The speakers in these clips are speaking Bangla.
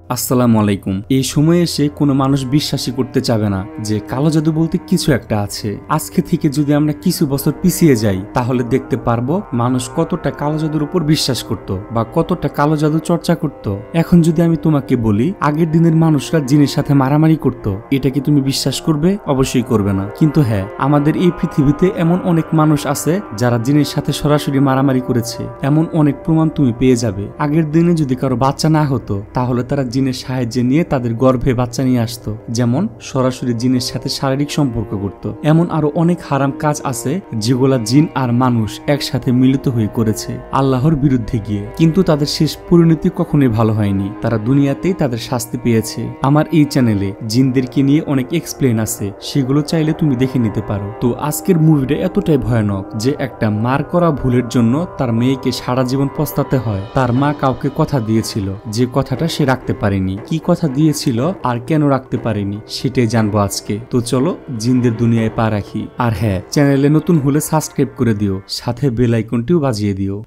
আসসালামু আলাইকুম। এই সময়ে এসে কোনো মানুষ বিশ্বাসই করতে চাবে না যে কালো জাদু বলতে কিছু একটা আছে। আজকে থেকে যদি আমরা কিছু বছর পিছিয়ে যাই তাহলে দেখতে পারবো মানুষ কতটা কালো জাদুর উপর বিশ্বাস করত বা কতটা কালো জাদু চর্চা করত। এখন যদি আমি তোমাকে বলি আগের দিনের মানুষরা জিনের সাথে মারামারি করত, এটা কি তুমি বিশ্বাস করবে? অবশ্যই করবে না। কিন্তু হ্যাঁ, আমাদের এই পৃথিবীতে এমন অনেক মানুষ আছে যারা জিনের সাথে সরাসরি মারামারি করেছে। এমন অনেক প্রমাণ তুমি পেয়ে যাবে। আগের দিনে যদি কারো বাচ্চা না হতো তাহলে তারা জিনের সাহায্যে নিয়ে তাদের গর্ভে বাচ্চা নিয়ে আসতো, যেমন সরাসরি জিনের সাথে শারীরিক সম্পর্ক করত। এমন আরো অনেক হারাম কাজ আছে যেগুলা জিন আর মানুষ একসাথে মিলিত হয়ে করেছে আল্লাহর বিরুদ্ধে গিয়ে, কিন্তু তাদের শেষ পরিণতি কখনোই ভালো হয়নি। তারা দুনিয়াতেই তাদের শাস্তি পেয়েছে। আমার এই চ্যানেলে জিনদেরকে নিয়ে অনেক এক্সপ্লেন আছে, সেগুলো চাইলে তুমি দেখে নিতে পারো। তো আজকের মুভিটা এতটাই ভয়ানক যে একটা মার করা ভুলের জন্য তার মেয়েকে সারা জীবন পস্তাতে হয়। তার মা কাউকে কথা দিয়েছিল, যে কথাটা সে রাখতে পারেনি। কি কথা দিয়েছিল আর কেন রাখতে পারেনি সেটাই জানবো আজকে। তো চলো জিনদের দুনিয়ায় পা রাখি। আর হ্যাঁ, চ্যানেলে নতুন হলে সাবস্ক্রাইব করে দিও, সাথে বেল আইকনটিও বাজিয়ে দিও।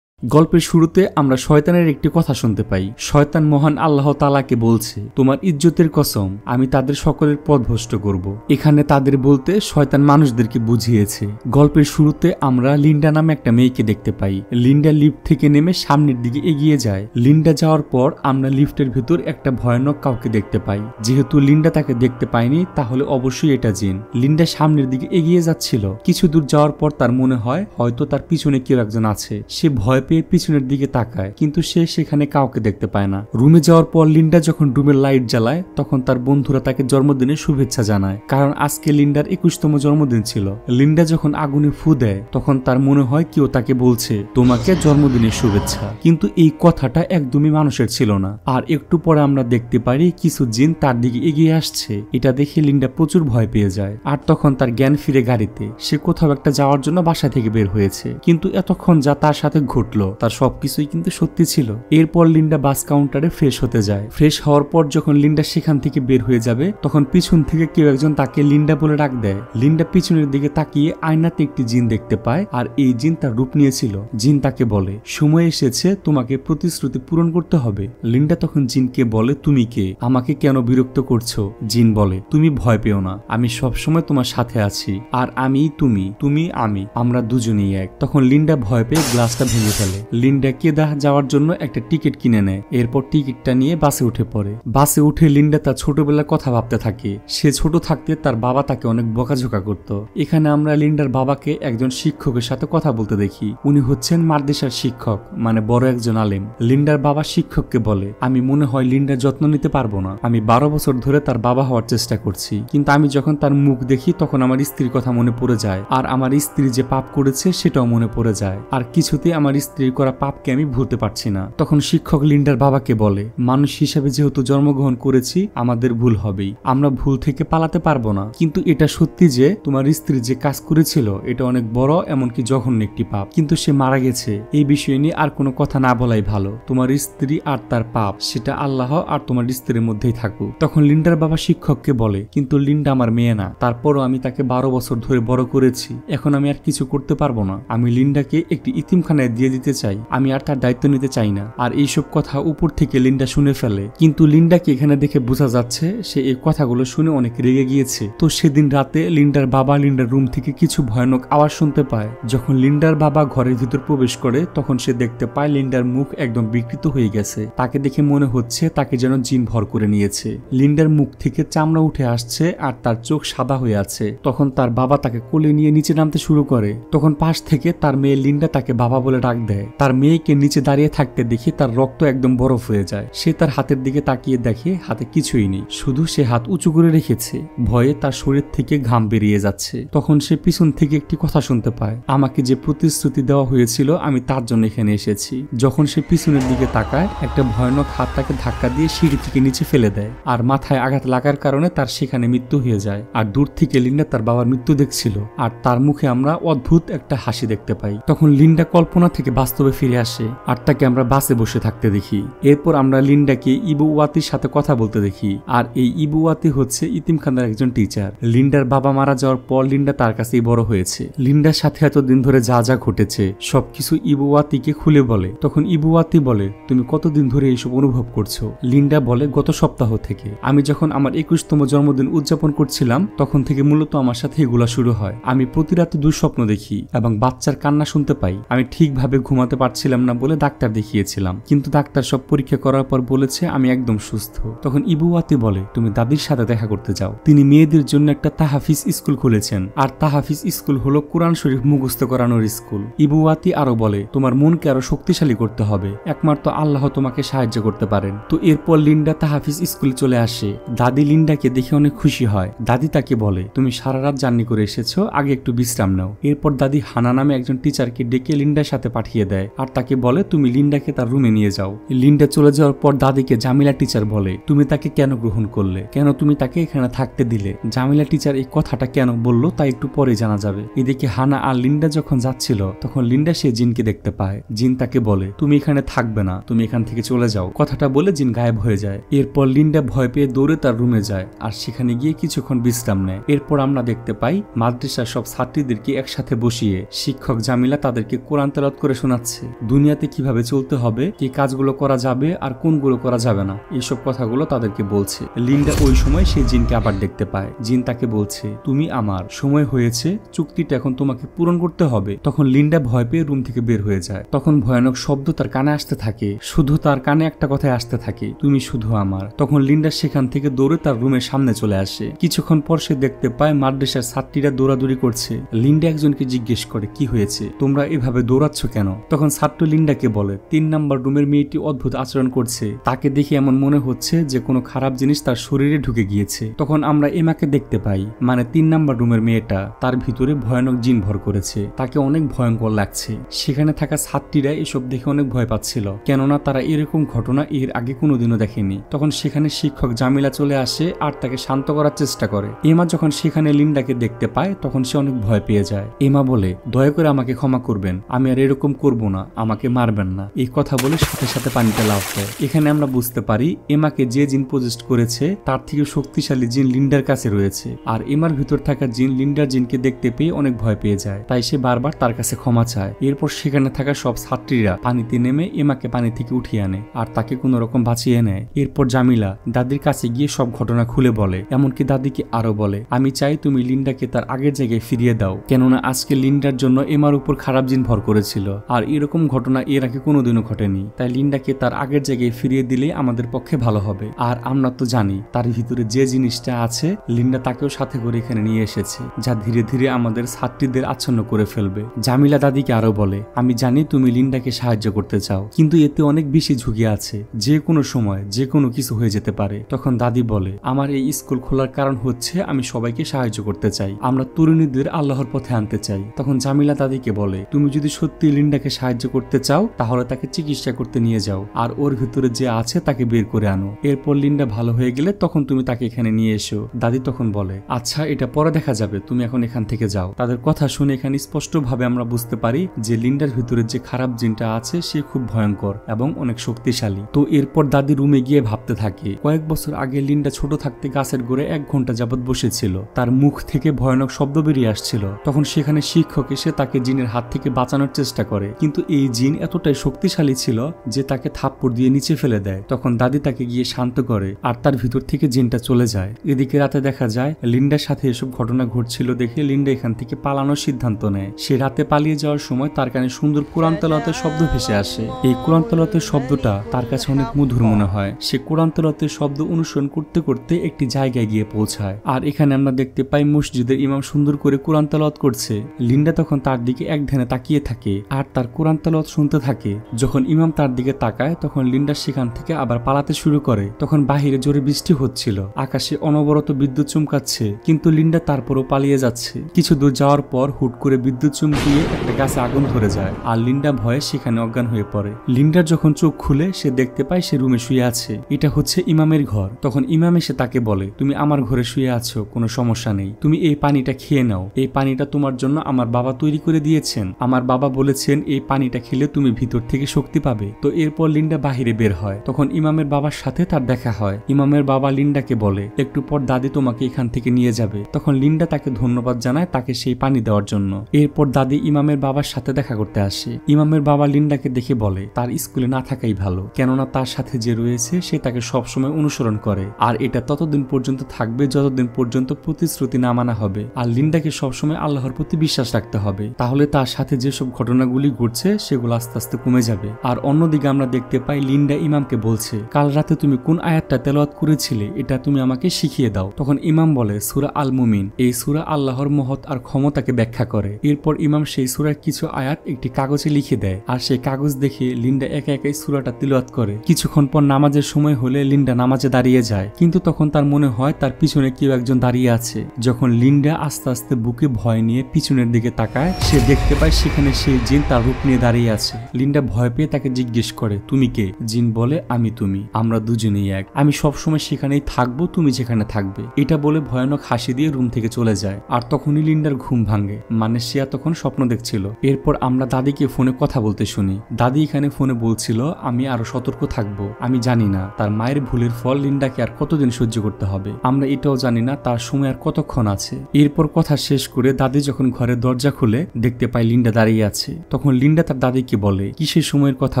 গল্পের শুরুতে আমরা শয়তানের একটি কথা শুনতে পাই। শয়তান মহান আল্লাহ তাআলাকে বলছে, তোমার ইজ্জতের কসম, আমি তাদের সকলের পথ ভ্রষ্ট করব। এখানে তাদের বলতে শয়তান মানুষদেরকে বুঝিয়েছে। গল্পের শুরুতে আমরা লিন্ডা নামে একটা মেয়েকে দেখতে পাই। লিন্ডা লিফট থেকে নেমে সামনের দিকে এগিয়ে যায়। লিন্ডা যাওয়ার পর আমরা লিফটের ভেতর একটা ভয়ানক কাউকে দেখতে পাই। যেহেতু লিন্ডা তাকে দেখতে পায়নি তাহলে অবশ্যই এটা জিন। লিন্ডা সামনের দিকে এগিয়ে যাচ্ছিল। কিছু দূর যাওয়ার পর তার মনে হয় হয়তো তার পিছনে কেউ একজন আছে। সে ভয় পেয়ে পিছনের দিকে তাকায়, কিন্তু সে সেখানে কাউকে দেখতে পায় না। রুমে যাওয়ার পর লিন্ডা যখন রুমের লাইট জ্বালায় তখন তার বন্ধুরা তাকে জন্মদিনের শুভেচ্ছা জানায়, কারণ আজকে লিন্ডার 21তম জন্মদিন ছিল। লিন্ডা যখন আগুনে ফু দেয় তখন তার মনে হয় কেউ তাকে বলছে তোমাকে জন্মদিনের শুভেচ্ছা, কিন্তু এই কথাটা একদমই মানুষের ছিল না। আর একটু পরে আমরা দেখতে পারি কিছু জিন তার দিকে এগিয়ে আসছে। এটা দেখে লিন্ডা প্রচুর ভয় পেয়ে যায়। আর তখন তার জ্ঞান ফিরে গাড়িতে। সে কোথাও একটা যাওয়ার জন্য বাসা থেকে বের হয়েছে, কিন্তু এতক্ষণ যা তার সাথে ঘটলো তার সবকিছুই কিন্তু সত্যি ছিল। এরপর লিন্ডা বাস কাউন্টারে ফ্রেশ হতে যায়। ফ্রেশ হওয়ার পর যখন লিন্ডা সেখান থেকে বের হয়ে যাবে তখন পিছন থেকে কেউ একজন তাকে লিন্ডা বলে ডাক দেয়। লিন্ডা পিছনের দিকে তাকিয়ে আয়নাতে একটি জিন দেখতে পায়, আর এই জিন তার রূপ নিয়েছিল। জিন তাকে বলে, সময় এসেছে, তোমাকে প্রতিশ্রুতি পূরণ করতে হবে। লিন্ডা তখন জিনকে বলে, তুমি কে? আমাকে কেন বিরক্ত করছো? জিন বলে, তুমি ভয় পেও না, আমি সবসময় তোমার সাথে আছি, আর আমি তুমি, তুমি আমি, আমরা দুজনেই এক। তখন লিন্ডা ভয় পেয়ে গ্লাসটা ভেঙে ফেলে। লিন্ডা কেদাহ যাওয়ার জন্য একটা টিকিট কিনে নেয়। এরপর টিকিটটা নিয়ে বাসে উঠে পড়ে। বাসে উঠে লিন্ডা তার ছোটবেলার কথা ভাবতে থাকে। সে ছোট থাকতে তার বাবা তাকে অনেক বকাঝোকা করত। এখানে আমরা লিন্ডার বাবাকে একজন শিক্ষকের সাথে কথা বলতে দেখি। উনি হচ্ছেন মাদ্রাসার শিক্ষক, মানে বড় একজন আলেম। লিন্ডার বাবা শিক্ষককে বলে, আমি মনে হয় লিন্ডার যত্ন নিতে পারবো না। আমি 12 বছর ধরে তার বাবা হওয়ার চেষ্টা করছি, কিন্তু আমি যখন তার মুখ দেখি তখন আমার স্ত্রীর কথা মনে পড়ে যায়, আর আমার স্ত্রী যে পাপ করেছে সেটাও মনে পড়ে যায়, আর কিছুতেই আমার স্ত্রীর করা পাপকে আমি ভুলতে পারছি না। তখন শিক্ষক লিন্ডার বাবাকে বলে, মানুষ হিসেবে যেহেতু জন্মগ্রহণ করেছি আমাদের ভুল হবেই, আমরা ভুল থেকে পালাতে পারবো না, কিন্তু এটা সত্যি যে তোমার স্ত্রী যে কাজ করেছিল এটা অনেক বড়, এমনকি জঘন্য একটি পাপ, কিন্তু সে মারা গেছে। এই বিষয় নিয়ে আর কোনো কথা না বলাই ভালো। তোমার স্ত্রী আর তার পাপ সেটা আল্লাহ আর তোমার স্ত্রীর মধ্যেই থাকুক। তখন লিন্ডার বাবা শিক্ষককে বলে, কিন্তু লিন্ডা আমার মেয়ে না, তারপরও আমি তাকে 12 বছর ধরে বড় করেছি, এখন আমি আর কিছু করতে পারবো না। আমি লিন্ডাকে একটি ইতিমখানায় দিয়ে দিতে চাই, আমি আর তার দায়িত্ব নিতে চাই না। আর এইসব কথা উপর থেকে লিন্ডা শুনে ফেলে, কিন্তু লিন্ডাকে এখানে দেখে বোঝা যাচ্ছে সে এই কথাগুলো শুনে অনেক রেগে গিয়েছে। তো সেদিন রাতে লিন্ডার বাবা লিন্ডার রুম থেকে কিছু ভয়ানক আওয়াজ শুনতে পায়। যখন লিন্ডার বাবা ঘরের ভিতর প্রবেশ করে তখন সে দেখতে পায় লিন্ডার মুখ একদম বিকৃত হয়ে গেছে। তাকে দেখে মনে হচ্ছে তাকে যেন জিন ভর করে নিয়েছে। লিন্ডার মুখ থেকে চামড়া উঠে আসছে আর তার চোখ সাদা হয়ে আছে। তখন তার বাবা তাকে কোলে নিয়ে নিচে নামতে শুরু করে। তখন পাশ থেকে তার মেয়ে লিন্ডা তাকে বাবা বলে ডাক দেয়। তার মেয়েকে নিচে দাঁড়িয়ে থাকতে দেখে তার রক্ত একদম বরফ হয়ে যায়। সে তার হাতের দিকে তাকিয়ে দেখে হাতে কিছুই নেই, শুধু সে হাত উঁচু করে রেখেছে। ভয়ে তার শরীর থেকে ঘাম বেরিয়ে যাচ্ছে। তখন সে পিছন থেকে একটি কথা শুনতে পায়, আমাকে যে প্রতিশ্রুতি দেওয়া হয়েছিল আমি তার জন্য এখানে এসেছি। যখন সে পিছনের দিকে তাকায় একটা ভয়ানক হাত তাকে ধাক্কা দিয়ে সিঁড়ি থেকে নিচে ফেলে দেয়, আর মাথায় আঘাত লাগার কারণে তার সেখানে মৃত্যু হয়ে যায়। আর দূর থেকে লিন্ডা তার বাবার মৃত্যু দেখছিল, আর তার মুখে আমরা অদ্ভুত একটা হাসি দেখতে পাই। তখন লিন্ডা কল্পনা থেকে বাস্তবে ফিরে আসে আর তাকে আমরা বাসে বসে থাকতে দেখি। এরপর আমরা লিন্ডাকে ইবু ওয়াতির সাথে কথা বলতে দেখি। আর এই ইবু ওয়াতি হচ্ছে ইতিমখানার একজন টিচার। লিন্ডার বাবা মারা যাওয়ার পর লিন্ডা তার কাছেই বড় হয়েছে। লিন্ডার সাথে এতদিন ধরে যা যা ঘটেছে সবকিছু ইবু ওয়াতিকে খুলে বলে। তখন ইবু ওয়াতি বলে, তুমি কতদিন ধরে এইসব অনুভব করছো? লিন্ডা বলে, গত সপ্তাহ থেকে। আমি যখন আমার 21তম জন্মদিন উদযাপন করছিলাম তখন থেকে মূলত আমার সাথে এগুলা শুরু হয়। আমি প্রতি রাতে দুঃস্বপ্ন দেখি এবং বাচ্চার কান্না শুনতে পাই। আমি ঠিকভাবে ঘুমাতে পারছিলাম না বলে ডাক্তার দেখিয়েছিলাম, কিন্তু ডাক্তার সব পরীক্ষা করার পর বলেছে আমি একদম সুস্থ। তখন ইবু ওয়াতি বলে, তুমি দাদির সাথে দেখা করতে যাও। তিনি মেয়েদের জন্য একটা তাহাফিজ স্কুল খুলেছেন, আর তাহাফিজ স্কুল হলো কোরআন শরীফ মুখস্থ করানোর স্কুল। ইবু ওয়াতি আরো বলে, তোমার মনকে আরো শক্তিশালী করতে হবে, একমাত্র আল্লাহ তোমাকে সাহায্য করতে পারেন। তো এরপর লিন্ডা তাহাফিজ স্কুলে চলে আসে। দাদি লিন্ডাকে দেখে অনেক খুশি হয়। দাদি তাকে বলে, তুমি সারা রাত জার্নি করে এসেছো, আগে একটু বিশ্রাম নাও। এরপর দাদি হানা নামে একজন টিচারকে ডেকে লিন্ডার সাথে পাঠিয়ে দেয় আর তাকে বলে, তুমি লিন্ডাকে তার রুমে নিয়ে যাও। লিন্ডা চলে যাওয়ার পর দাদিকে জামিলা টিচার বলে, তুমি তাকে কেন গ্রহণ করলে, কেন তুমি তাকে এখানে থাকতে দিলে? জামিলা টিচার এই কথাটা কেন বললো তা একটু পরে জানা যাবে। এদিকে হানা আর লিন্ডা যখন যাচ্ছিল তখন লিন্ডা সে জিনকে দেখতে পায়। জিন তাকে বলে, তুমি এখানে থাকবে না, তুমি এখান থেকে চলে যাও। কথাটা বলে জিন গায়েব হয়ে যায়। এরপর লিন্ডা ভয় পেয়ে দৌড়ে তার রুমে যায় আর সেখানে গিয়ে কিছুক্ষণ বিশ্রাম নেয়। এরপর আমরা দেখতে পাই মাদ্রাসার সব ছাত্রীদেরকে একসাথে বসিয়ে শিক্ষক জামিলা তাদেরকে কোরআন তেলাওয়াত করে শোনাচ্ছে। দুনিয়াতে কিভাবে চলতে হবে, কি কাজগুলো করা যাবে আর কোনগুলো করা যাবে না, এইসব কথাগুলো তাদেরকে বলছে। লিন্ডা ওই সময় সেই জিনকে আবার দেখতে পায়। জিন তাকে বলছে, তুমি আমার, সময় হয়েছে, চুক্তিটা এখন তোমাকে পূরণ করতে হবে। তখন লিন্ডা ভয় পেয়ে রুম থেকে বের হয়ে যায়। তখন ভয়ানক শব্দ তার কানে আসতে থাকে, শুধু তার কানে একটা কথাই আসতে থাকে, তুমি শুধু আমার। তখন লিন্ডা সেখান থেকে দৌড়ে তার রুমের সামনে চলে আসে। কিছুক্ষণ পর সে দেখতে পায় মাদ্রাসার ছাত্রীরা দৌড়াদৌড়ি করছে। লিন্ডা একজনকে জিজ্ঞেস করে, কি হয়েছে, তোমরা এভাবে দৌড়াচ্ছ কেন? তখন ছাত্র লিন্ডাকে বলে, 3 নাম্বার রুমের মেয়েটি অদ্ভুত আচরণ করছে, তাকে দেখে এমন মনে হচ্ছে যে কোনো খারাপ জিনিস তার শরীরে ঢুকে গিয়েছে। তখন আমরা এমাকে দেখতে পাই, মানে 3 নাম্বার রুমের মেয়েটা, তার ভিতরে ভয়ানক জিন ভর করেছে, তাকে অনেক ভয়ঙ্কর লাগছে। সেখানে থাকা ছাত্রীরা এসব দেখে অনেক ভয় পাচ্ছিল, কেননা তারা এরকম ঘটনা এর আগে কোনোদিনও দেখেনি। তখন সেখানে শিক্ষক জামিলা চলে আসে আর তাকে শান্ত করার চেষ্টা করে। এমা যখন সেখানে লিন্ডাকে দেখতে পায় তখন সে অনেক ভয় পেয়ে যায়। এমা বলে, দয়া করে আমাকে ক্ষমা করবেন, আমি আর এরকম করব না, আমাকে মারবেন না। এই কথা বলে সাথে সাথে পানিতে লাফ দেয়। এখানে আমরা বুঝতে পারি এমাকে যে জিন পজেস্ট করেছে তার থেকে শক্তিশালী জিন লিন্ডার কাছে রয়েছে, আর এমার ভিতর থাকা জিন লিন্ডার জিনকে দেখতে পেয়ে অনেক ভয় পেয়ে যায়, তাই সে বারবার তার কাছে ক্ষমা চায়। এরপর সেখানে থাকা সব ছাত্রীরা পানিতে নেমে এমাকে পানি থেকে উঠিয়ে আনে আর তাকে কোনো রকম বাঁচিয়ে নেয়। এরপর জামিলা দাদির কাছে গিয়ে সব ঘটনা খুলে বলে, এমনকি দাদিকে আরো বলে, আমি চাই তুমি লিন্ডাকে তার আগের জায়গায় ফিরিয়ে দাও, কেননা আজকে লিন্ডার জন্য এমার উপর খারাপ জিন ভর করেছিল, আর এরকম ঘটনা এর আগে কোনোদিনও ঘটেনি। তাই লিন্ডাকে তার আগের জায়গায় ফিরিয়ে দিলে আমাদের পক্ষে ভালো হবে। আর আমরা তো জানি তার ভিতরে যে জিনিসটা আছে লিন্ডা তাকেও সাথে করে এখানে নিয়ে এসেছে, যা ধীরে ধীরে আমাদের ছাত্রীদের আচ্ছন্ন করে ফেলবে। জামিলা দাদিকে আরো বলে, আমি জানি তুমি লিন্ডাকে সাহায্য করতে চাও, কিন্তু এতে অনেক বেশি ঝুঁকি আছে, যে কোনো সময় যে কোনো কিছু হয়ে যেতে পারে। তখন দাদি বলে, আমার এই স্কুল খোলার কারণ হচ্ছে আমি সবাইকে সাহায্য করতে চাই, আমরা তরুণীদের আল্লাহর পথে আনতে চাই। তখন জামিলা দাদিকে বলে, তুমি যদি সত্যি লিন্ডাকে সাহায্য করতে চাও তাহলে তাকে চিকিৎসা করতে নিয়ে যাও আর ওর ভিতরে যে আছে তাকে বের করে আনো। এরপর লিন্ডা ভালো হয়ে গেলে তখন তুমি তাকে এখানে নিয়ে এসো। দাদি তখন বলে, আচ্ছা এটা পরে দেখা যাবে, তুমি এখন এখান থেকে যাও। তাদের কথা শুনে এখানে স্পষ্টভাবে আমরা বুঝতে পারি যে লিন্ডার ভিতরে যে খারাপ জিনটা আছে সে খুব ভয়ঙ্কর এবং অনেক শক্তিশালী। তো এরপর দাদি রুমে গিয়ে ভাবতে থাকে, কয়েক বছর আগে লিন্ডা ছোট থাকতে গাছের গোড়ে 1 ঘন্টা যাবত বসেছিল, তার মুখ থেকে ভয়ানক শব্দ বেরিয়ে আসছিল। তখন সেখানে শিক্ষক এসে তাকে জিনের হাত থেকে বাঁচানোর চেষ্টা করে, কিন্তু এই জিন এতটাই শক্তিশালী ছিল যে তাকে থাপ্পড় দিয়ে নিচে ফেলে দেয়। তখন দাদি তাকে গিয়ে শান্ত করে আর তার ভিতর থেকে জিনটা চলে যায়। এদিকে রাতে দেখা যায় লিন্ডার সাথে এসব ঘটনা ঘটছিল দেখে লিন্ডা এখান থেকে পালানোর সিদ্ধান্ত নেয়। সে রাতে পালিয়ে যাওয়ার সময় তার কানে সুন্দর কোরআন তেলাওয়াতের শব্দ ভেসে আসে। এই কোরআন তেলাওয়াতের শব্দটা তার কাছে অনেক মধুর মনে হয়। সে কোরআন তেলাওয়াতের শব্দ অনুসরণ করতে করতে একটি জায়গায় গিয়ে পৌঁছায়, আর এখানে আমরা দেখতে পাই মসজিদের ইমাম সুন্দর করে কোরআন তেলাওয়াত করছে। লিন্ডা তখন তার দিকে এক ধ্যানে তাকিয়ে থাকে আর তার কোরআন তেলাওয়াত শুনতে থাকে। যখন ইমাম তার দিকে তাকায় তখন লিন্ডা সেখান থেকে আবার পালাতে শুরু করে। তখন বাহিরে জোরে বৃষ্টি হচ্ছিল, আকাশে অনবরত বিদ্যুৎ চমকাচ্ছে, কিন্তু লিন্ডা তারপরও পালিয়ে যাচ্ছে। কিছু দূর যাওয়ার পর হুট করে বিদ্যুৎ চমকিয়ে একটা গাছে আগুন ধরে যায় আর লিন্ডা ভয়ে সেখানে অজ্ঞান হয়ে পড়ে। লিন্ডার যখন চোখ খুলে সে দেখতে পায় সে রুমে শুয়ে আছে, এটা হচ্ছে ইমামের ঘর। তখন ইমাম এসে তাকে বলে, তুমি আমার ঘরে শুয়ে আছো, কোনো সমস্যা নেই, তুমি এই পানিটা খেয়ে নাও, এই পানিটা তোমার জন্য আমার বাবা তৈরি করে দিয়েছেন। আমার বাবা বলেছেন এই পানিটা খেলে তুমি ভিতর থেকে শক্তি পাবে। তো এরপর লিন্ডা বাহিরে বের হয়। তখন ইমামের বাবার সাথে তার দেখা হয়। ইমামের বাবা লিন্ডাকে বলে একটু পর দাদি তোমাকে এখান থেকে নিয়ে যাবে। তখন লিন্ডা তাকে ধন্যবাদ জানায় তাকে সেই পানি দেওয়ার জন্য। এরপর দাদি ইমামের বাবার সাথে দেখা করতে আসে। ইমামের বাবা লিন্ডাকে দেখে বলে তার স্কুলে না থাকাই ভালো, কেননা তার সাথে যে রয়েছে সে তাকে সবসময় অনুসরণ করে, আর এটা ততদিন পর্যন্ত থাকবে যতদিন পর্যন্ত প্রতিশ্রুতি না মানা হবে। আর লিন্ডাকে সবসময় আল্লাহর প্রতি বিশ্বাস রাখতে হবে, তাহলে তার সাথে যেসব ঘটনাগুলি ঘটছে সেগুলো আস্তে আস্তে কমে যাবে। আর অন্যদিকে আমরা দেখতে পাই লিন্ডা ইমামকে বলছে কাল রাতে তুমি কোন আয়াতটা তেলাওয়াত করেছিলে এটা তুমি আমাকে শিখিয়ে দাও। তখন ইমাম বলে সূরা আল মুমিন। এই সূরা আল্লাহর মহৎ আর ক্ষমতাকে ব্যাখ্যা করে। এরপর ইমাম সেই সূরার কিছু আয়াত একটি কাগজে লিখে দেয়, আর সেই কাগজ দেখে লিন্ডা একা একাই সূরাটা তিলাওয়াত করে। কিছুক্ষণ পর নামাজের সময় হলে লিন্ডা নামাজে দাঁড়িয়ে যায়, কিন্তু তখন তার মনে হয় তার পিছনে কেউ একজন দাঁড়িয়ে আছে। যখন লিন্ডা আস্তে আস্তে বুকে ভয় নিয়ে পিছনের দিকে তাকায়, সে দেখতে পায় সেখানে সেই জিন তার রূপ নিয়ে দাঁড়িয়ে আছে। লিন্ডা ভয় পেয়ে তাকে জিজ্ঞেস করে তুমি কে? জিন বলে আমি তুমি, আমরা দুজনেই এক, আমি সবসময় সেখানেই থাকবো, তুমি যেখানে থাকবে। এটা বলে ভয়ানক হাসি দিয়ে রুম থেকে চলে যায়। আর তখনই লিন্ডার ঘুম ভাঙে, মানে সে তখন স্বপ্ন দেখছিল। এরপর আমরা দাদিকে ফোনে কথা বলতে শুনি। দাদি এখানে ফোনে বলছিল আমি আরো সতর্ক থাকবো, আমি জানি না তার মায়ের ভুলের ফল লিন্ডাকে আর কতদিন সহ্য করতে হবে, আমরা এটাও জানি না তার সময় আর কতক্ষণ আছে। এরপর কথা শেষ করে দাদি যখন ঘরের দরজা খুলে দেখতে পায় লিন্ডা দাঁড়িয়ে আছে। তখন লিন্ডা তার দাদিকে বলে কিসের সময়ের কথা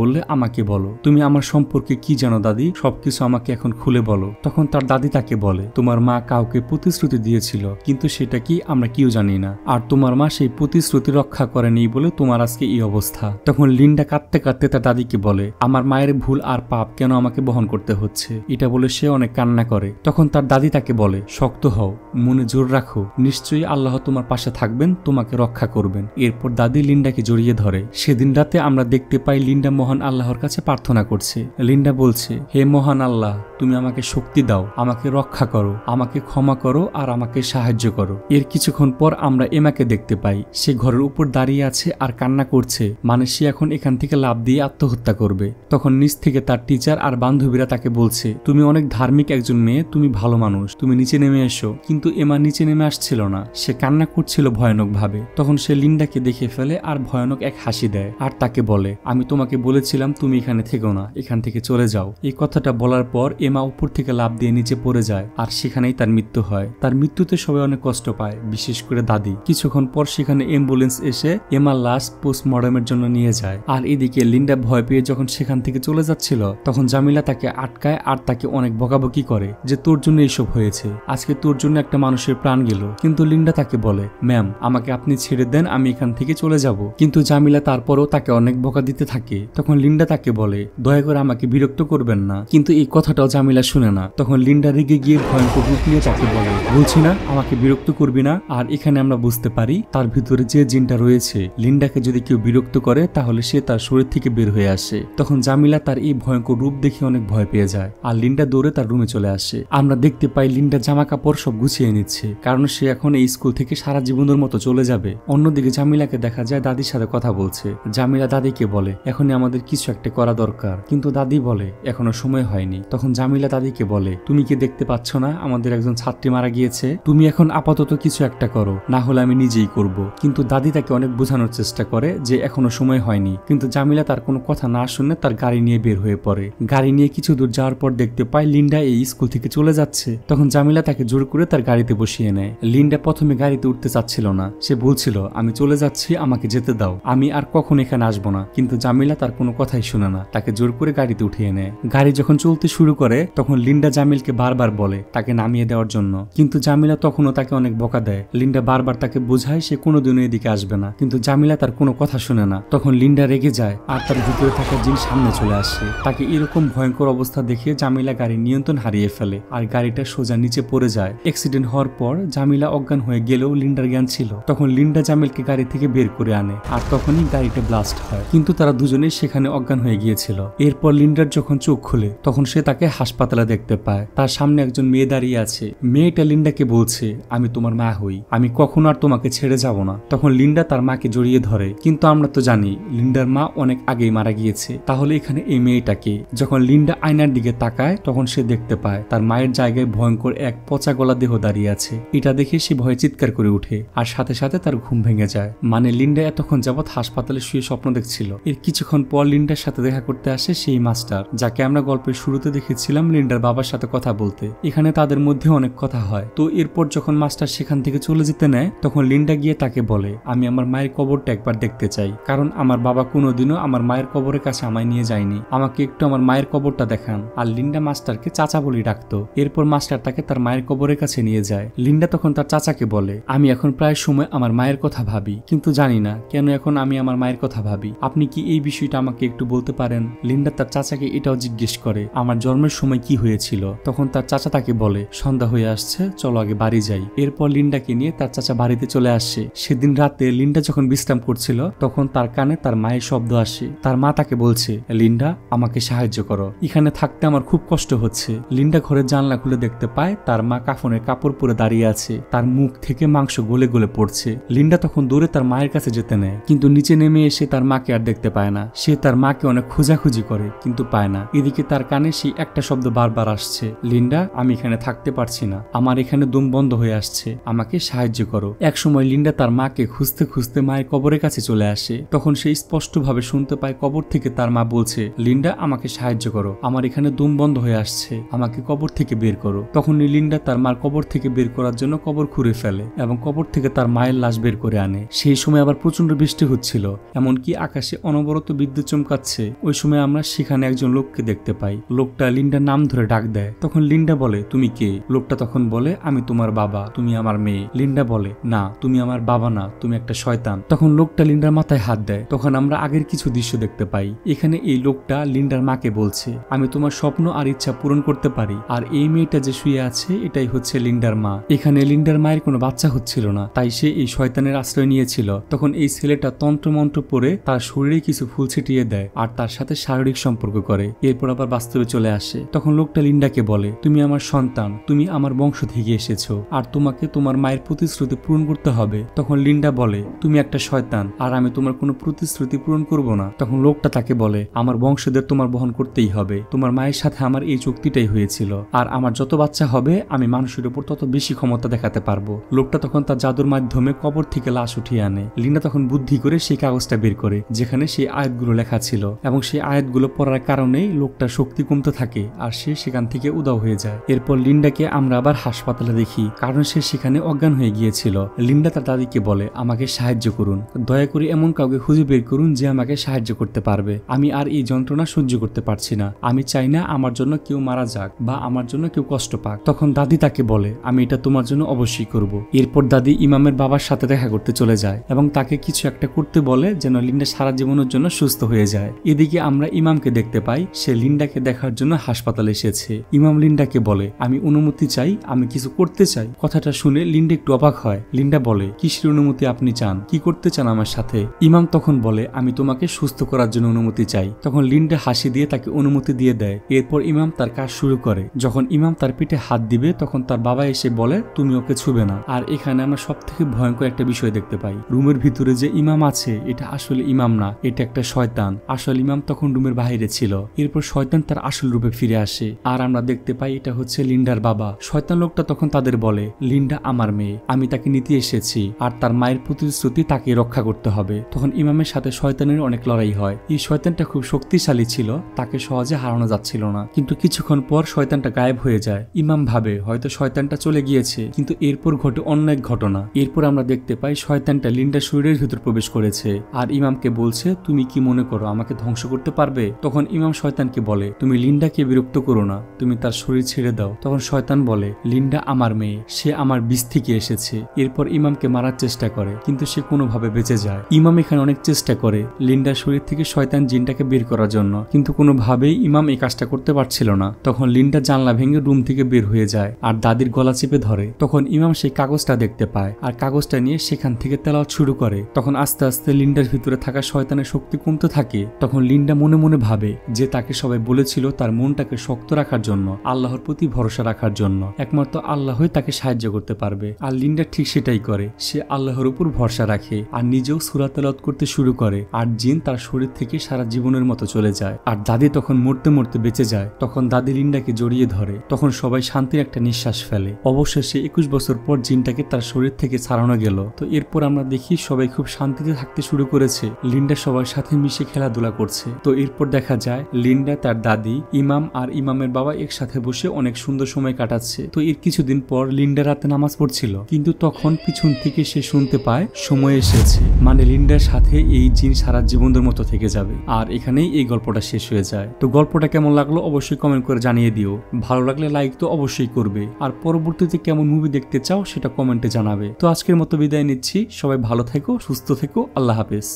বললে আমাকে বলো, তুমি আমার সম্পর্কে কি জানো দাদি, সবকিছু আমাকে এখন খুলে বলো। তখন তার দাদি তাকে বলে তোমার মা কাউকে প্রতিশ্রুতি দিয়েছিল, কিন্তু সেটা কি আমরা কেউ জানি না, আর তোমার মা সেই প্রতিশ্রুতি রক্ষা করেনি বলে তোমার আজকে এই অবস্থা। তখন লিন্ডা কাঁদতে কাঁদতে তার দাদিকে বলে আমার মায়ের ভুল আর পাপ কেন আমাকে বহন করতে হচ্ছে, এটা বলে সে অনেক কান্না করে। তখন তার দাদি তাকে বলে শক্ত হও, মনে জোর রাখো, নিশ্চয়ই আল্লাহ তোমার পাশে থাকবেন, তোমাকে রক্ষা করবেন। এরপর দাদি লিন্ডাকে জড়িয়ে ধরে। সেদিন রাতে আমরা দেখতে পাই লিন্ডা মহান আল্লাহর কাছে প্রার্থনা করছে। লিন্ডা বলছে হে মহান আল্লাহ, তুমি আমাকে শক্তি দাও, আমাকে রক্ষা করো, আমাকে ক্ষমা করো আর আমাকে সাহায্য করো। এর কিছুক্ষণ পর আমরা এমাকে দেখতে পাই। সে ঘরের উপর দাঁড়িয়ে আছে আর কান্না করছে, মানে সে এখন এখান থেকে লাফ দিয়ে আত্মহত্যা করবে। তখন নিচ থেকে তার টিচার আর বান্ধবীরা তাকে বলছে তুমি অনেক ধার্মিক একজন মেয়ে, তুমি ভালো মানুষ, তুমি নিচে নেমে এসো। কিন্তু এমা নিচে নেমে আসছিল না, সে কান্না করছিল ভয়ানক ভাবে। তখন সে লিন্ডাকে দেখে ফেলে আর ভয়ানক এক হাসি দেয়, আর তাকে বলে আমি তোমাকে বলেছিলাম তুমি এখানে থেকো না, এখান থেকে চলে যাও। এই কথাটা বলার পর এমা উপর থেকে লাফ দিয়ে নিচে পড়ে যায়, আর সেখানেই তার মৃত্যু হয়। তার মৃত্যুতে সবাই অনেক কষ্ট পায়, বিশেষ করে দাদি। কিছুক্ষণ পর সেখানে অ্যাম্বুলেন্স এসে এমার লাশ পোস্টমর্টমের জন্য নিয়ে যায়। আর এদিকে লিন্ডা ভয় পেয়ে যখন সেখান থেকে চলে যাচ্ছিল, তখন জামিলা তাকে আটকায় আর তাকে অনেক বকাবকি করে যে তোর জন্য এইসব হয়েছে, আজকে তোর জন্য একটা মানুষের প্রাণ গেল। কিন্তু লিন্ডা তাকে বলে ম্যাম আমাকে আপনি ছেড়ে দেন, আমি এখান থেকে চলে যাব। কিন্তু জামিলা তারপরও তাকে অনেক বকা দিতে থাকে। তখন লিন্ডা তাকে বলে দয়া করে আমাকে বিরক্ত করবেন না, কিন্তু এই কথাটাও জামিলা শুনে না। তখন লিন্ডা রেগে গিয়ে ভয়ঙ্কর রূপ নিয়ে তাকে বলে বলছি না আমাকে বিরক্ত করবি না। আর এখানে আমরা বুঝতে পারি তার ভিতরে যে জিনটা রয়েছে, লিন্ডাকে যদি কেউ বিরক্ত করে তাহলে সে তার শরীর থেকে বের হয়ে আসে। তখন জামিলা তার এই ভয়ঙ্কর রূপ দেখে অনেক ভয় পেয়ে যায়, আর লিন্ডা দৌড়ে তার রুমে চলে আসে। আমরা দেখতে পাই লিন্ডা জামা কাপড় সব গুছিয়ে নিচ্ছে, কারণ সে এখন এই স্কুল থেকে সারা জীবনের মতো চলে যাবে। অন্যদিকে জামিলাকে দেখা যায় দাদির সাথে কথা বলছে। জামিলা দাদিকে বলে এখনই আমাদের কিছু একটা করা দরকার, কিন্তু দাদি বলে এখনো সময় হয়নি। তখন জামিলা দাদিকে বলে তুমি কি দেখতে পাচ্ছ না আমাদের একজন ছাত্রী মারা গিয়েছে, তুমি এখন আপাতত কিছু একটা করো, না হলে আমি নিজেই করব। কিন্তু দাদি তাকে অনেক বোঝানোর চেষ্টা করে যে এখনো সময় হয়নি, কিন্তু জামিলা তার কোনো কথা না শুনে তার গাড়ি নিয়ে বের হয়ে পড়ে। গাড়ি নিয়ে কিছু দূর যাওয়ার পর দেখতে পায় লিন্ডা এই স্কুল থেকে চলে যাচ্ছে। তখন জামিলা তাকে জোর করে তার গাড়িতে বসিয়ে নেয়। লিন্ডা প্রথমে গাড়িতে উঠতে চাচ্ছিল না, সে বলছিল আমি চলে যাচ্ছি, আমাকে যেতে দাও, আমি আর কখন এখানে আসবো না। কিন্তু জামিলা তার কোনো কথাই শুনে না, তাকে জোর করে গাড়িতে উঠিয়ে নেয়। গাড়ি যখন চলতে শুরু করে তখন লিন্ডা জামিলকে বারবার বলে তাকে নামিয়ে দেওয়ার জন্য, কিন্তু জামিলা তখনও তাকে অনেক বকা দেয়। লিন্ডা বারবার তাকে বোঝায় সে কোনোদিনও এদিকে আসবে না, কিন্তু জামিলা তার কোনো কথা শুনে না। তখন লিন্ডা রেগে যায় আর তার ভিতরে থাকা জিন সামনে চলে আসে। তাকে এরকম ভয়ঙ্কর অবস্থা দেখে জামিলা গাড়ির নিয়ন্ত্রণ হারিয়ে ফেলে আর গাড়িটা সোজা নিচে পড়ে যায়। অ্যাক্সিডেন্ট হওয়ার পর জামিলা অজ্ঞান হয়ে গেলেও লিন্ডার জ্ঞান ছিল। তখন লিন্ডা জামিলকে গাড়ি থেকে বের করে আনে আর তখনই গাড়িটা ব্লাস্ট হয়, কিন্তু তারা দুজনেই সেখানে অজ্ঞান হয়ে গিয়েছিল। এরপর লিন্ডার যখন চোখ খুলে তখন সে তাকে হাসপাতালে দেখতে পায়। তার সামনে একজন মেয়ে দাঁড়িয়ে আছে। মেয়েটা লিন্ডাকে বলছে আমি তোমার মা হই, আমি কখনো আর তোমাকে ছেড়ে যাব না। তখন লিন্ডা তার মাকে জড়িয়ে ধরে, কিন্তু আমরা তো জানি লিন্ডার মা অনেক আগেই মারা গিয়েছে, তাহলে এখানে এই মেয়েটাকে। যখন লিন্ডা আয়নার দিকে তাকায় তখন সে দেখতে পায় তার মায়ের জায়গায় ভয়ঙ্কর এক পচা গলা দেহ দাঁড়িয়ে আছে। এটা দেখে সে ভয়ে চিৎকার করে উঠে আর সাথে সাথে তার ঘুম ভেঙে যায়। মানে লিন্ডা এতক্ষণ যাবৎ হাসপাতালে শুয়ে স্বপ্ন দেখছিল। এর কিছুক্ষণ পর লিন্ডার সাথে দেখা করতে আসে সেই মাস্টার, যাকে আমরা গল্পের শুরুতে দেখেছিলাম লিন্ডার বাবার সাথে কথা বলতে। এখানে তাদের মধ্যে অনেক কথা হয়। তো এরপর যখন মাস্টার সেখান থেকে চলে যেতে নেয়, তখন লিন্ডা গিয়ে তাকে বলে, আমি আমার মায়ের কবরটা একবার দেখতে চাই, কারণ আমার বাবা কোনোদিনও আমার মায়ের কবরের কাছে আমায় নিয়ে যায়নি। আমাকে একটু আমার মায়ের কবরটা দেখান। আর লিন্ডা মাস্টারকে চাচা বলে ডাকতো। এরপর মাস্টার তাকে তার মায়ের কবরের কাছে নিয়ে যায়। লিন্ডা তখন তার চাচাকে বলে, আমি এখন প্রায় সময় আমার মায়ের কথা ভাবি, কিন্তু জানি না কেন এখন আমি আমার মায়ের কথা ভাবি। আপনি কি এই বিষয়টা আমাকে একটু বলতে পারেন? লিন্ডা তার চাচাকে এটাও জিজ্ঞেস করে, আমার জন্মের সময় কি হয়েছিল? তখন তার চাচা তাকে বলে, সন্ধ্যা হয়ে আসছে, চলো আগে বাড়ি যাই। এরপর লিন্ডাকে নিয়ে তার চাচা বাড়িতে চলে আসে। সেদিন রাতে লিন্ডা যখন বিশ্রাম করছিল, তখন তার কানে তার মায়ের শব্দ আসে। তার মা তাকে বলছে, লিন্ডা আমাকে সাহায্য করো, এখানে থাকতে আমার খুব কষ্ট হচ্ছে। লিন্ডা ঘরের জানলা খুলে দেখতে পায় তার মা কাফনের কাপড় পরে দাঁড়িয়ে আছে, তার মুখ থেকে মাংস গলে গলে পড়ছে। লিন্ডা তখন দৌড়ে তার মায়ের কাছে যেতে নেয়, কিন্তু নিচে নেমে এসে তার মাকে আর দেখতে পায় না। সে তার মাকে অনেক খোঁজাখুঁজি করে, কিন্তু পায় না। এদিকে তার কানে সেই একটা শব্দ বারবার আসছে, লিন্ডা আমি এখানে থাকতে পারছি না, আমার এখানে দম বন্ধ হয়ে আসছে, আমাকে সাহায্য করো। এক সময় লিন্ডা তার মাকে খুঁজতে খুঁজতে মায়ের কবরের কাছে চলে আসে। তখন সে স্পষ্টভাবে শুনতে পায় কবর থেকে তার মা বলছে, লিন্ডা আমাকে সাহায্য করো, আমার এখানে দম বন্ধ হয়ে আসছে, আমাকে কবর থেকে বের করো। তখন লিন্ডা তার মার কবর থেকে বের করার জন্য কবর খুঁড়ে ফেলে এবং কবর থেকে তার মায়ের লাশ বের করে আনে। সেই সময় আবার প্রচন্ড বৃষ্টি হচ্ছিল, এমনকি আকাশে অনবরত বিদ্যুৎ চমকাচ্ছে। ওই সময় আমরা সেখানে একজন লোককে দেখতে পাই। লোকটা লিন্ডার নাম ধরে ডাক দেয়। তখন লিন্ডা বলে, তুমি কে? লোকটা তখন বলে, আমি তোমার বাবা, তুমি আমার মেয়ে। লিন্ডা বলে, না তুমি আমার বাবা না, তুমি একটা শয়তান। তখন লোকটা লিন্ডার মাথায় হাত দেয়। তখন আমরা আগের কিছু দৃশ্য দেখতে পাই। এখানে এই লোকটা লিন্ডার মাকে বলছে, আমি তোমার স্বপ্ন আর ইচ্ছা পূরণ করতে পারি। আর এই মেয়েটা যে শুয়ে আছে এটাই হচ্ছে লিন্ডার মা। এখানে লিন্ডার মায়ের কোনো বাচ্চা হচ্ছিল না, তাই সে এই শয়তানের আশ্রয় নিয়েছিল। তখন এই ছেলেটা তন্ত্রমন্ত্র পরে তার শরীরে কিছু ফুল ছিটিয়ে দেয় আর তার সাথে শারীরিক সম্পর্ক করে। এরপর আবার বাস্তবে চলে আসে। তখন লোকটা লিন্ডাকে বলে, তুমি আমার সন্তান, তুমি আমার বংশ থেকে এসেছো, আর তোমাকে তোমার মায়ের প্রতিশ্রুতি পূরণ করতে হবে। তখন লিন্ডা বলে, তুমি একটা শয়তান, আর আমি তোমার কোনো প্রতিশ্রুতি পূরণ করব না। তখন লোকটা তাকে বলে, আমার বংশধর তোমার বহন করতেই হবে, তোমার মায়ের সাথে আমার এই চুক্তিটাই হয়েছিল, আর আমার যত বাচ্চা হবে আমি মানুষের উপর তত বেশি ক্ষমতা দেখাতে পারবো। লোকটা তখন তার জাদুর মাধ্যমে কবর থেকে লাশ উঠিয়ে আনে। লিন্ডা তখন বুদ্ধি করে সেই কাগজটা বের করে, যেখানে সেই আয়াতগুলো লেখা ছিল, এবং সেই আয়াতগুলো পড়ার কারণেই লোকটার শক্তি কমতে থাকে আর সে সেখান থেকে উধাও হয়ে যায়। এরপর লিন্ডাকে আমরা আবার হাসপাতালে দেখি, কারণ সে সেখানে অজ্ঞান হয়ে গিয়েছিল। লিন্ডা তার দাদিকে বলে, আমাকে সাহায্য করুন, দয়া করে এমন কাউকে খুঁজে বের করুন যে আমাকে সাহায্য করতে পারবে। আমি আর এই যন্ত্রণা সহ্য করতে পারছি না, আমি চাই না আমার জন্য কেউ মারা যাক বা আমার জন্য কেউ কষ্ট পাক। তখন দাদি তাকে বলে, আমি এটা তোমার জন্য অবশ্যই করব। এরপর দাদি ইমামের বাবার সাথে দেখা করতে চলে যায় এবং তাকে কিছু একটা করতে বলে যেন লিন্ডা সারা জীবনের জন্য সুস্থ হয়ে যায়। এদিকে আমরা ইমামকে দেখতে পাই, সে লিন্ডাকে দেখার জন্য হাসপাতালে এসেছে। ইমাম লিন্ডাকে বলে, আমি অনুমতি চাই, আমি কিছু করতে চাই। কথাটা শুনে লিন্ডা একটু অবাক হয়। লিন্ডা বলে, কিসের অনুমতি আপনি চান, কি করতে চান আমার সাথে? ইমাম তখন বলে, আমি তোমাকে সুস্থ করার জন্য অনুমতি চাই। তখন লিন্ডা হাসি দিয়ে তাকে অনুমতি দিয়ে দেয়। এরপর ইমাম তার কাজ শুরু করে। যখন ইমাম তার পিঠে হাত দিবে তখন তার বাবা এসে বলে, তুমি ওকে ছুবে না। আর এখানে আমরা সব থেকে ভয়ঙ্কর একটা বিষয় দেখতে পাই, রুমের ভিতরে যে ইমাম আছে এটা আসলে ইমাম না, এটা একটা শয়তান। আসল ইমাম তখন রুমের বাইরে ছিল। এরপর শয়তান তার আসল রূপে ফিরে আসে আর আমরা দেখতে পাই এটা হচ্ছে লিন্ডার বাবা। শয়তান লোকটা তখন তাদের বলে, লিন্ডা আমার মেয়ে, আমি তাকে নিতে এসেছি, আর তার মায়ের প্রতিশ্রুতি তাকে রক্ষা করতে হবে। তখন ইমামের সাথে শয়তানের অনেক লড়াই হয়। এই শয়তানটা খুব শক্তিশালী ছিল, তাকে সহজে হারানো যাচ্ছিল না। কিন্তু কিছুক্ষণ পর শয়তানটা গায়েব হয়ে যায়। ইমাম ভাবে হয়তো শয়তানটা চলে গিয়েছে, কিন্তু এরপর ঘটে অন্য এক ঘটনা। এরপর আমরা দেখতে পাই শয়তানটা লিন্ডার শরীরের ভিতর প্রবেশ করেছে আর ইমামকে বলছে, তুমি কি মনে করো আমাকে ধ্বংস করতে পারবে? তখন ইমাম শয়তানকে বলে, তুমি লিন্ডাকে বিরক্ত করো না, তুমি তার শরীর ছেড়ে দাও। তখন শয়তান বলে, লিন্ডা আমার মেয়ে, সে আমার বীজ থেকে এসেছে। এরপর ইমামকে মারার চেষ্টা করে, কিন্তু সে কোনোভাবে বেঁচে যায়। ইমাম এখানে অনেক চেষ্টা করে লিন্ডার শরীর থেকে শয়তান জিনটাকে বের করার জন্য, কিন্তু কোনোভাবেই ইমাম এই কাজটা করতে পারছিল না। তখন লিন্ডা জানলা ভেঙে রুম থেকে বের হয়ে যায় আর দাদির গলা চেপে ধরে। তখন ইমাম সেই কাগজটা দেখতে পায় আর কাগজটা নিয়ে সেখান থেকে তেলাওয়াত শুরু করে। তখন আস্তে আস্তে লিন্ডার ভিতরে থাকা শয়তানের শক্তি কমতে থাকে। তখন লিন্ডা মনে মনে ভাবে যে তাকে সবাই বলেছিল তার মনটাকে শক্ত রাখার জন্য, আল্লাহর প্রতি ভরসা রাখার জন্য, একমাত্র আল্লাহই তাকে সাহায্য করতে পারবে। আর লিন্ডা ঠিক সেটাই করে, সে আল্লাহর উপর ভরসা রাখে আর নিজেও সূরা তেলাওয়াত করতে শুরু করে। আর জিন তার শরীর থেকে সারা জীবনের মতো চলে যায়। আর দাদি তখন মরতে মরতে বেঁচে যায়। তখন দাদি লিন্ডাকে জড়িয়ে ধরে। তখন সবাই শান্তির একটা নিঃশ্বাস ফেলে। অবশেষে 21 বছর পর জিনটাকে তার শরীর থেকে ছাড়ানো গেল। তো এরপর আমরা দেখি সবাই খুব শান্তিতে থাকতে দেখতে শুরু করেছে লিন্ডা সবার সাথে মিশে খেলাধুলা করছে। তো এরপর দেখা যায় লিন্ডা, তার দাদি, ইমাম আর ইমামের বাবা একসাথে বসে অনেক সুন্দর সময় কাটাচ্ছে। তো এর কিছুদিন পর লিন্ডা রাতে নামাজ পড়ছিল, কিন্তু তখন পিছন থেকে সে শুনতে পায় সময় এসেছে, মানে লিন্ডার সাথে এই জিন সারা জীবনের মতো থেকে যাবে। আর এখানেই এই গল্পটা শেষ হয়ে যায়। তো গল্পটা কেমন লাগলো অবশ্যই কমেন্ট করে জানিয়ে দিও। ভালো লাগলে লাইক তো অবশ্যই করবে, আর পরবর্তীতে কেমন মুভি দেখতে চাও সেটা কমেন্টে জানাবে। তো আজকের মতো বিদায় নিচ্ছি, সবাই ভালো থেকো, সুস্থ থেকো, আল্লাহ হাফেজ।